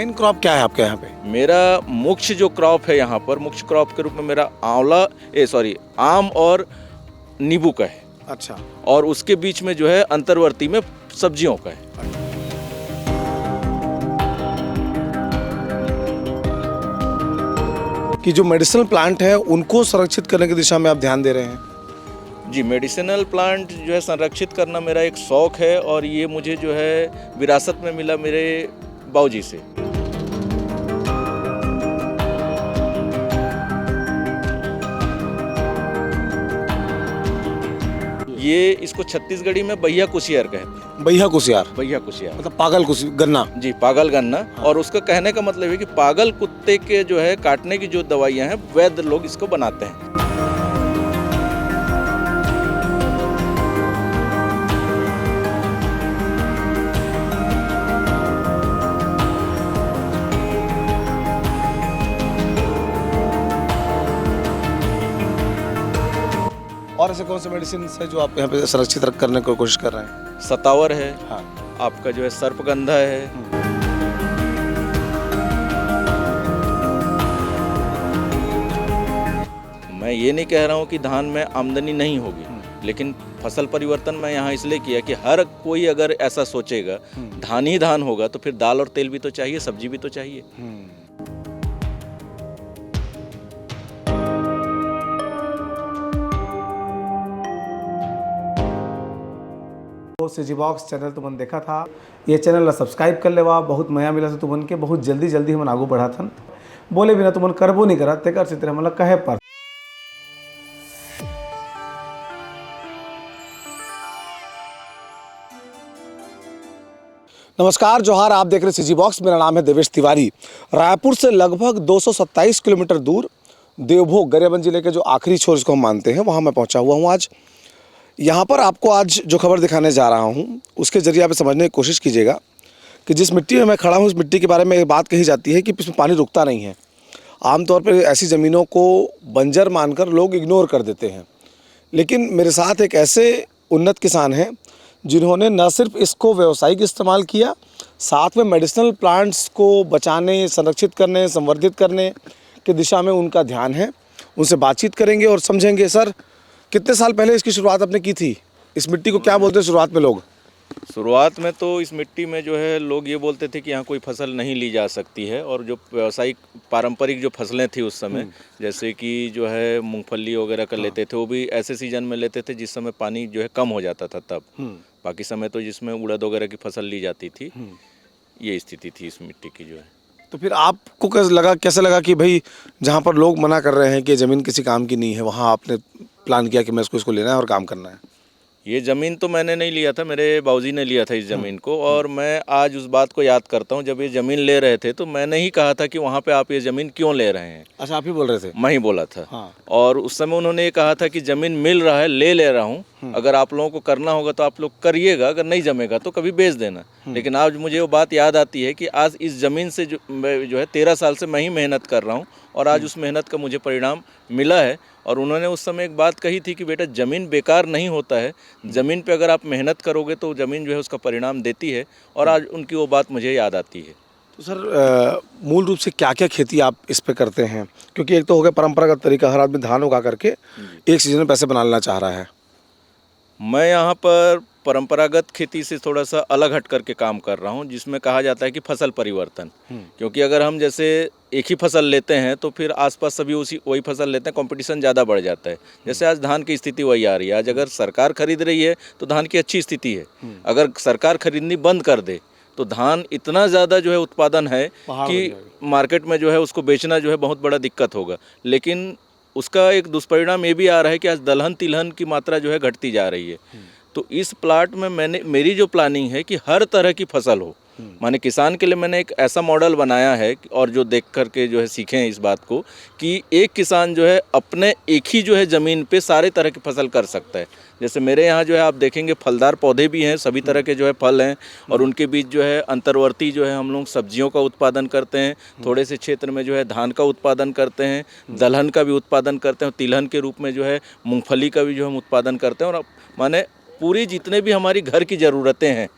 Main crop क्या है आपके यहाँ पे? मेरा मुख्य जो क्रॉप है यहाँ पर, मुख्य क्रॉप के रूप में मेरा आम और नींबू का है। अच्छा। और उसके बीच में जो है अंतर्वर्ती में सब्जियों का है। कि जो मेडिसिनल प्लांट है उनको संरक्षित करने की दिशा में आप ध्यान दे रहे हैं? जी, मेडिसिनल प्लांट जो है संरक्षित करना मेरा एक शौक है और ये मुझे जो है विरासत में मिला मेरे बाबूजी से। ये इसको छत्तीसगढ़ी में बहिया कुशियार कहते हैं। बहिया कुशियार? बहिया कुशियार मतलब पागल गन्ना? जी, पागल गन्ना। और उसका कहने का मतलब है कि पागल कुत्ते के जो है काटने की जो दवाइयाँ हैं वैद्य लोग इसको बनाते हैं। और ऐसे कौन से मेडिसिन है जो आप यहाँ पे संरक्षित करने की कोशिश कर रहे हैं? सतावर है। हाँ। आपका जो है सर्पगंधा है। मैं ये नहीं कह रहा हूँ कि धान में आमदनी नहीं होगी, लेकिन फसल परिवर्तन मैं यहाँ इसलिए किया कि हर कोई अगर ऐसा सोचेगा धान ही धान होगा तो फिर दाल और तेल भी तो चाहिए, सब्जी भी तो चाहिए। सीजी बॉक्स चैनल तुमन देखा था, ये चैनल ला सब्सक्राइब कर लेवा। बहुत मया मिला से तुमन के, बहुत जल्दी हमन आगू बढ़ाथन। बोले बिना तुमन करबो नहीं करा तेकर चित्र हमन ला कहे पर। नमस्कार, जोहार। आप देख रहे सीजी बॉक्स। मेरा नाम है देवेश तिवारी। रायपुर से लगभग 227 किलोमीटर दूर देवभोग गरियाबंद जिले के जो आखिरी छोर जिसको हम मानते हैं, वहाँ मैं पहुँचा हुआ हूँ आज। यहाँ पर आपको आज जो खबर दिखाने जा रहा हूँ उसके ज़रिए आप समझने की कोशिश कीजिएगा कि जिस मिट्टी में मैं खड़ा हूँ, उस मिट्टी के बारे में एक बात कही जाती है कि इसमें पानी रुकता नहीं है। आमतौर पर ऐसी ज़मीनों को बंजर मानकर लोग इग्नोर कर देते हैं, लेकिन मेरे साथ एक ऐसे उन्नत किसान हैं जिन्होंने न सिर्फ इसको व्यावसायिक इस्तेमाल किया, साथ में मेडिसिनल प्लांट्स को बचाने, संरक्षित करने, संवर्धित करने की दिशा में उनका ध्यान है। उनसे बातचीत करेंगे और समझेंगे। सर, कितने साल पहले इसकी शुरुआत आपने की थी? इस मिट्टी को क्या बोलते हैं शुरुआत में लोग? शुरुआत में तो इस मिट्टी में जो है लोग ये बोलते थे कि यहाँ कोई फसल नहीं ली जा सकती है, और जो व्यावसायिक पारंपरिक जो फसलें थी उस समय, जैसे कि जो है मूंगफली वगैरह कर लेते थे, वो भी ऐसे सीजन में लेते थे जिस समय पानी जो है कम हो जाता था तब। बाकी समय तो जिसमें उड़द वगैरह की फसल ली जाती थी। ये स्थिति थी इस मिट्टी की जो है। तो फिर आपको कैसे लगा कि भाई जहाँ पर लोग मना कर रहे हैं कि ज़मीन किसी काम की नहीं है, वहाँ आपने प्लान किया कि मैं इसको लेना है और काम करना है? ये ज़मीन तो मैंने नहीं लिया था, मेरे बाबूजी ने लिया था इस ज़मीन को। और मैं आज उस बात को याद करता हूँ, जब ये ज़मीन ले रहे थे तो मैंने ही कहा था कि वहाँ पे आप ये ज़मीन क्यों ले रहे हैं। अच्छा, आप ही बोल रहे थे? मैं ही बोला था। हाँ। और उस समय उन्होंने ये कहा था कि ज़मीन मिल रहा है, ले रहा हूँ, अगर आप लोगों को करना होगा तो आप लोग करिएगा, अगर नहीं जमेगा तो कभी बेच देना। लेकिन आज मुझे वो बात याद आती है कि आज इस ज़मीन से जो है 13 साल से मैं ही मेहनत कर रहा हूँ, और आज उस मेहनत का मुझे परिणाम मिला है। और उन्होंने उस समय एक बात कही थी कि बेटा, ज़मीन बेकार नहीं होता है, ज़मीन पे अगर आप मेहनत करोगे तो ज़मीन जो है उसका परिणाम देती है। और आज उनकी वो बात मुझे याद आती है। तो सर, मूल रूप से क्या क्या खेती आप इस पे करते हैं? क्योंकि एक तो हो गया परंपरागत तरीका, हर आदमी धान उगा करके एक सीजन में पैसे बना लेना चाह रहा है। मैं यहाँ पर परंपरागत खेती से थोड़ा सा अलग हट करके काम कर रहा हूँ, जिसमें कहा जाता है कि फसल परिवर्तन। क्योंकि अगर हम जैसे एक ही फसल लेते हैं तो फिर आसपास सभी वही फसल लेते हैं, कंपटीशन ज़्यादा बढ़ जाता है। जैसे आज धान की स्थिति वही आ रही है। आज अगर सरकार खरीद रही है तो धान की अच्छी स्थिति है। अगर सरकार खरीदनी बंद कर दे तो धान इतना ज़्यादा जो है उत्पादन है कि मार्केट में जो है उसको बेचना जो है बहुत बड़ा दिक्कत होगा। लेकिन उसका एक दुष्परिणाम ये भी आ रहा है कि आज दलहन तिलहन की मात्रा जो है घटती जा रही है। तो इस प्लाट में मेरी जो प्लानिंग है कि हर तरह की फसल हो। माने किसान के लिए मैंने एक ऐसा मॉडल बनाया है, और जो देख करके जो है सीखें इस बात को, कि एक किसान जो है अपने एक ही जो है ज़मीन पे सारे तरह की फसल कर सकता है। जैसे मेरे यहाँ जो है आप देखेंगे फलदार पौधे भी हैं, सभी तरह के जो है फल हैं, और उनके बीच जो है अंतर्वर्ती जो है हम लोग सब्जियों का उत्पादन करते हैं। थोड़े से क्षेत्र में जो है धान का उत्पादन करते हैं, दलहन का भी उत्पादन करते हैं, तिलहन के रूप में जो है मूँगफली का भी जो हम उत्पादन करते हैं। और माने पूरी जितने भी हमारी घर की ज़रूरतें हैं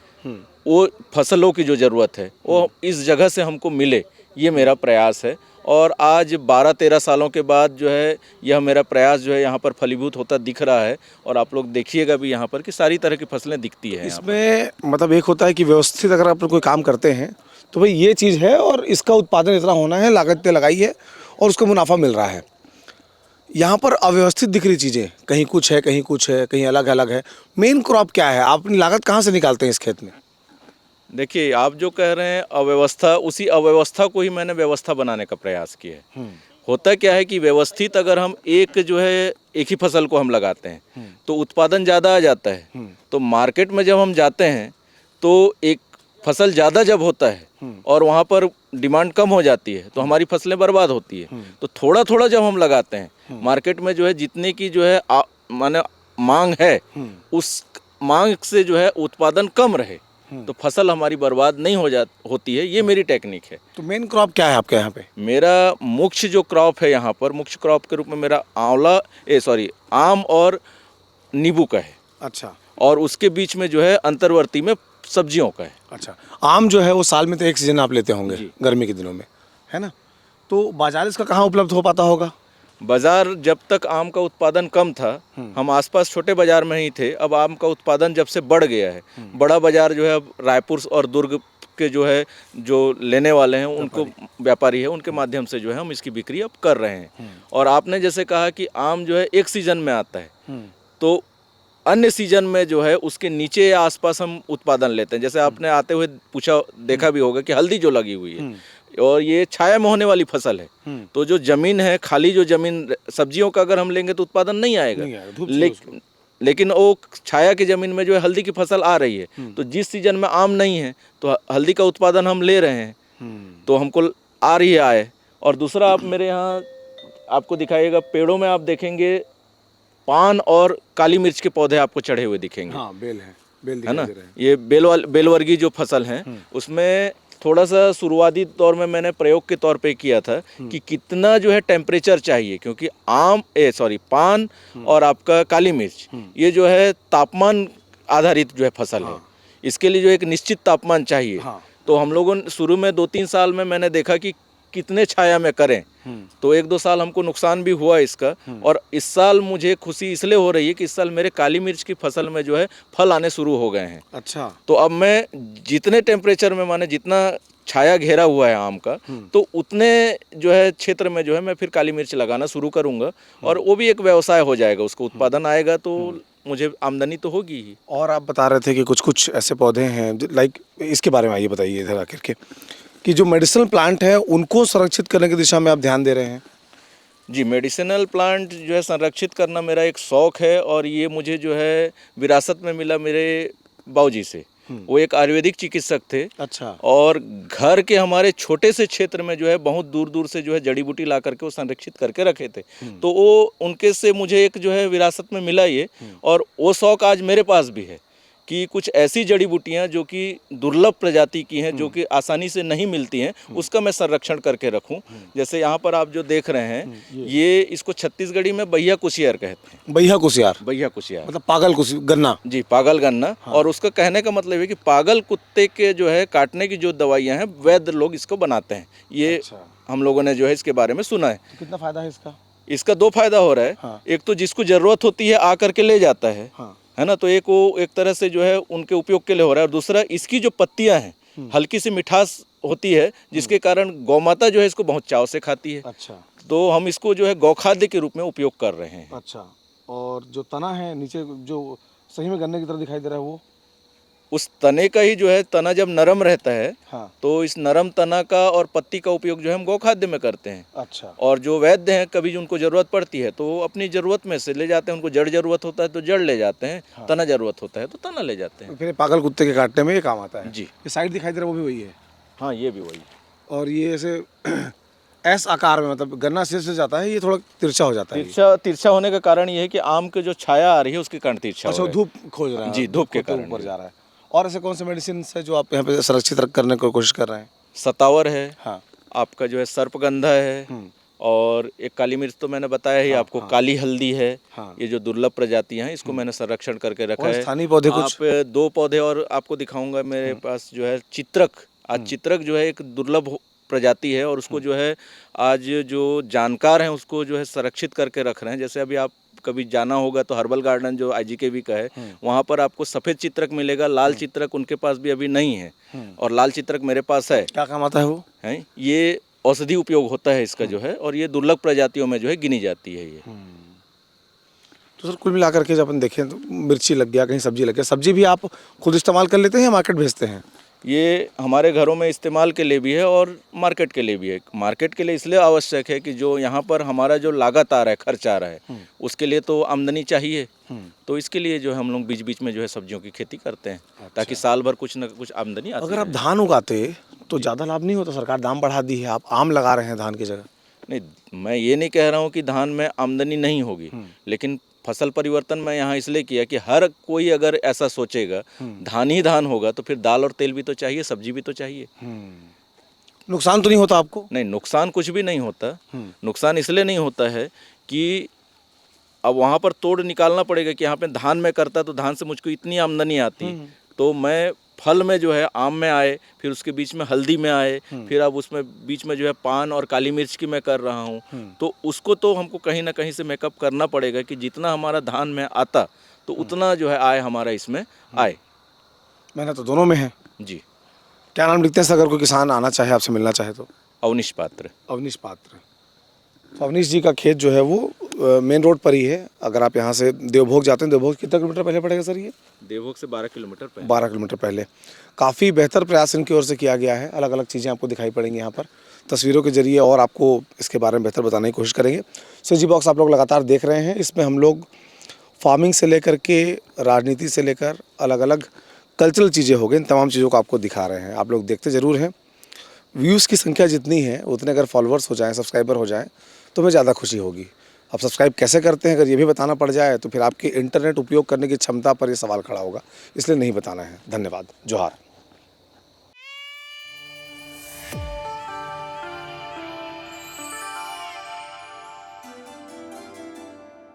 वो फसलों की जो ज़रूरत है वो इस जगह से हमको मिले, ये मेरा प्रयास है। और आज 12-13 सालों के बाद जो है यह मेरा प्रयास जो है यहाँ पर फलीभूत होता दिख रहा है। और आप लोग देखिएगा भी यहाँ पर कि सारी तरह की फसलें दिखती है यहाँ पर। इसमें मतलब एक होता है कि व्यवस्थित अगर आप कोई काम करते हैं तो भाई ये चीज़ है और इसका उत्पादन इतना होना है, लागत इतनी लगाई है और उसको मुनाफा मिल रहा है। यहाँ पर अव्यवस्थित दिख रही चीज़ें, कहीं कुछ है, कहीं कुछ है, कहीं अलग अलग है। मेन क्रॉप क्या है? आप अपनी लागत कहाँ से निकालते हैं इस खेत में? देखिए, आप जो कह रहे हैं अव्यवस्था, उसी अव्यवस्था को ही मैंने व्यवस्था बनाने का प्रयास किया है। होता क्या है कि व्यवस्थित अगर हम एक जो है एक ही फसल को हम लगाते हैं तो उत्पादन ज़्यादा आ जाता है। तो मार्केट में जब हम जाते हैं तो एक फसल ज़्यादा जब होता है और वहाँ पर डिमांड कम हो जाती है तो हमारी फसलें बर्बाद होती है। तो थोड़ा थोड़ा जब हम लगाते हैं मार्केट में जो है जितने की जो है माने मांग है, उस मांग से जो है उत्पादन कम रहे तो फसल हमारी बर्बाद नहीं होती है। ये मेरी टेक्निक है। तो मेन क्रॉप क्या है आपके यहाँ पे? मेरा मुख्य जो क्रॉप है यहाँ पर, मुख्य क्रॉप के रूप में मेरा आम और नींबू का है। अच्छा। और उसके बीच में जो है अंतर्वर्ती में सब्जियों का है। अच्छा, आम जो है वो साल में तो एक सीजन आप लेते होंगे, जी। गर्मी के दिनों में, है ना? तो बाजार इसका कहाँ उपलब्ध हो पाता होगा? बाजार जब तक आम का उत्पादन कम था हम आसपास छोटे बाजार में ही थे। अब आम का उत्पादन जब से बढ़ गया है, बड़ा बाजार जो है अब रायपुर और दुर्ग के जो है जो लेने वाले हैं उनको, व्यापारी है, उनके माध्यम से जो है हम इसकी बिक्री अब कर रहे हैं। और आपने जैसे कहा कि आम जो है एक सीजन में आता है तो अन्य सीजन में जो है उसके नीचे या आसपास हम उत्पादन लेते हैं। जैसे आपने आते हुए पूछा, देखा भी होगा कि हल्दी जो लगी हुई है और ये छाया में होने वाली फसल है। तो जो जमीन है, खाली जो जमीन सब्जियों का अगर हम लेंगे तो उत्पादन नहीं आएगा, लेकिन वो छाया की जमीन में जो है हल्दी की फसल आ रही है। तो जिस सीजन में आम नहीं है तो हल्दी का उत्पादन हम ले रहे हैं तो हमको आ रही है आय। और दूसरा, आप मेरे यहाँ आपको दिखाइएगा, पेड़ों में आप देखेंगे पान और काली मिर्च के पौधे आपको चढ़े हुए दिखेंगे। हाँ, बेल है, बेल है ना? दिखाई दे रहे हैं। ये बेलवर्गीय जो फसल हैं उसमें थोड़ा सा शुरुआती तौर में मैंने प्रयोग के तौर पे किया था कि कितना जो है टेम्परेचर चाहिए, क्योंकि पान और आपका काली मिर्च ये जो है तापमान आधारित जो है फसल है। इसके लिए जो एक निश्चित तापमान चाहिए। तो हम लोगों ने शुरू में 2-3 साल में मैंने देखा कि कितने छाया में करें, तो 1-2 साल हमको नुकसान भी हुआ इसका। और इस साल मुझे खुशी इसलिए हो रही है कि इस साल मेरे काली मिर्च की फसल में जो है फल आने शुरू हो गए हैं। अच्छा। तो अब मैं जितने टेम्परेचर में, माने जितना छाया घेरा हुआ है आम का, तो उतने जो है क्षेत्र में जो है मैं फिर काली मिर्च लगाना शुरू करूंगा। और वो भी एक व्यवसाय हो जाएगा, उसको उत्पादन आएगा तो मुझे आमदनी तो होगी ही। और आप बता रहे थे कि कुछ कुछ ऐसे पौधे हैं लाइक, इसके बारे में आइए बताइए इधर आकर के, कि जो मेडिसिनल प्लांट है उनको संरक्षित करने की दिशा में आप ध्यान दे रहे हैं। जी, मेडिसिनल प्लांट जो है संरक्षित करना मेरा एक शौक़ है। और ये मुझे जो है विरासत में मिला मेरे बाबूजी से। वो एक आयुर्वेदिक चिकित्सक थे। अच्छा। और घर के हमारे छोटे से क्षेत्र में जो है बहुत दूर दूर से जो है जड़ी बूटी ला करके वो संरक्षित करके रखे थे। तो वो उनके से मुझे एक जो है विरासत में मिला ये। और वो शौक़ आज मेरे पास भी है कि कुछ ऐसी जड़ी बूटियाँ जो कि दुर्लभ प्रजाति की हैं, जो कि आसानी से नहीं मिलती हैं, उसका मैं संरक्षण करके रखूं। जैसे यहाँ पर आप जो देख रहे हैं, ये इसको छत्तीसगढ़ी में बैया कुशियार कहते हैं। बैया कुशियार? बैया कुशियार मतलब पागल गन्ना। जी, पागल गन्ना। हाँ। और उसका कहने का मतलब है कि पागल कुत्ते के जो है काटने की जो दवाइयाँ हैं, वैद्य लोग इसको बनाते हैं। ये अच्छा। हम लोगों ने जो है इसके बारे में सुना है। तो कितना फायदा है इसका? इसका 2 फायदा हो रहा है। हाँ। एक तो जिसको जरूरत होती है आ करके ले जाता है। हाँ। है ना? तो वो एक तरह से जो है उनके उपयोग के लिए हो रहा है। और दूसरा, इसकी जो पत्तियां हैं हल्की सी मिठास होती है, जिसके कारण गौमाता जो है इसको बहुत चाव से खाती है। अच्छा। तो हम इसको जो है गौखाद्य के रूप में उपयोग कर रहे हैं। अच्छा। और जो तना है नीचे, जो सही में गन्ने की तरह दिखाई दे रहा है, वो उस तने का ही जो है, तना जब नरम रहता है। हाँ। तो इस नरम तना का और पत्ती का उपयोग जो है हम गौखाद्य में करते हैं। अच्छा। और जो वैद्य हैं, कभी उनको जरूरत पड़ती है तो अपनी जरूरत में से ले जाते हैं। उनको जड़ जरूरत होता है तो जड़ ले जाते हैं। हाँ। तना जरूरत होता है तो तना ले जाते हैं। फिर पागल कुत्ते के काटने में ये काम आता है। जी। ये साइड दिखाई दे रहा है, वो भी वही है? हाँ, ये भी वही है। और ये ऐसे एस आकार में, मतलब गन्ना सिर से जाता है, ये थोड़ा तिरछा हो जाता है। तिरछा होने का कारण ये है कि आम के जो छाया आ रही है उसके कारण तिरछा। अच्छा, धूप खोज रहा है। जी, धूप के कारण ऊपर जा रहा है। और ऐसे कौन से मेडिसिन है जो आप यहाँ पे सुरक्षित करने की कोशिश कर रहे हैं? सतावर है। हाँ। आपका जो है सर्पगंधा है। और एक काली मिर्च तो मैंने बताया ही आपको, काली हल्दी है। हाँ। ये जो दुर्लभ प्रजातियां हैं इसको मैंने संरक्षण करके रखा और है। स्थानीय पौधे कुछ? आप 2 पौधे और आपको दिखाऊंगा मेरे पास, जो है चित्रक। आज चित्रक जो है एक दुर्लभ प्रजाति है और उसको जो है आज जो जानकार हैं उसको जो है संरक्षित करके रख रहे हैं। जैसे अभी आप कभी जाना होगा तो हर्बल गार्डन जो IGKV का है, वहाँ पर आपको सफ़ेद चित्रक मिलेगा, लाल चित्रक उनके पास भी अभी नहीं है और लाल चित्रक मेरे पास है। क्या काम आता है वो? है ये औषधि उपयोग होता है इसका जो है, और ये दुर्लभ प्रजातियों में जो है गिनी जाती है ये। तो सर कुल मिलाकर के जब अपन देखें तो मिर्ची लग गया, कहीं सब्जी लग गया, सब्जी भी आप खुद इस्तेमाल कर लेते हैं या मार्केट भेजते हैं? ये हमारे घरों में इस्तेमाल के लिए भी है और मार्केट के लिए भी है। मार्केट के लिए इसलिए आवश्यक है कि जो यहाँ पर हमारा जो लागत आ रहा है, खर्च आ रहा है, उसके लिए तो आमदनी चाहिए। तो इसके लिए जो है हम लोग बीच बीच में जो है सब्जियों की खेती करते हैं, ताकि साल भर कुछ न कुछ आमदनी आती अगर आप रहे। धान उगाते तो ज़्यादा लाभ नहीं होता? सरकार दाम बढ़ा दी है, आप आम लगा रहे हैं धान की जगह। नहीं, मैं ये नहीं कह रहा हूँ कि धान में आमदनी नहीं होगी, लेकिन फसल परिवर्तन मैं यहाँ इसलिए किया कि हर कोई अगर ऐसा सोचेगा धान ही धान होगा तो फिर दाल और तेल भी तो चाहिए, सब्जी भी तो चाहिए। नुकसान तो नहीं होता आपको? नहीं, नुकसान कुछ भी नहीं होता। नुकसान इसलिए नहीं होता है कि अब वहाँ पर तोड़ निकालना पड़ेगा कि यहाँ पे धान में करता तो धान से मुझको इतनी आमदनी आती, तो मैं फल में जो है आम में आए, फिर उसके बीच में हल्दी में आए, फिर अब उसमें बीच में जो है पान और काली मिर्च की मैं कर रहा हूँ, तो उसको तो हमको कहीं ना कहीं से मेकअप करना पड़ेगा कि जितना हमारा धान में आता तो उतना जो है आय हमारा इसमें आए। मेहनत तो दोनों में है। जी। क्या नाम लिखते हैं सर, अगर कोई किसान आना चाहे, आपसे मिलना चाहे तो? अवनीश पात्र। अवनीश पात्र। तो अवनीश जी का खेत जो है वो मेन रोड पर ही है। अगर आप यहाँ से देवभोग जाते हैं, देवभोग कितना किलोमीटर पहले पड़ेगा सर ये? देवभोग से 12 किलोमीटर पहले। 12 किलोमीटर पहले। काफ़ी बेहतर प्रयास इनकी ओर से किया गया है। अलग अलग चीज़ें आपको दिखाई पड़ेंगी यहाँ पर तस्वीरों के जरिए, और आपको इसके बारे में बेहतर बताने की कोशिश करेंगे। सो जी बॉक्स आप लोग लगातार देख रहे हैं, इसमें हम लोग फार्मिंग से लेकर के राजनीति से लेकर अलग अलग कल्चरल चीज़ें हो गई, इन तमाम चीज़ों को आपको दिखा रहे हैं। आप लोग देखते ज़रूर हैं। व्यूज़ की संख्या जितनी है उतने अगर फॉलोअर्स हो जाएँ, सब्सक्राइबर हो जाएँ तो हमें ज़्यादा खुशी होगी। अब सब्सक्राइब कैसे करते हैं अगर ये भी बताना पड़ जाए तो फिर आपके इंटरनेट उपयोग करने की क्षमता पर ये सवाल खड़ा होगा, इसलिए नहीं बताना है। धन्यवाद। जोहार।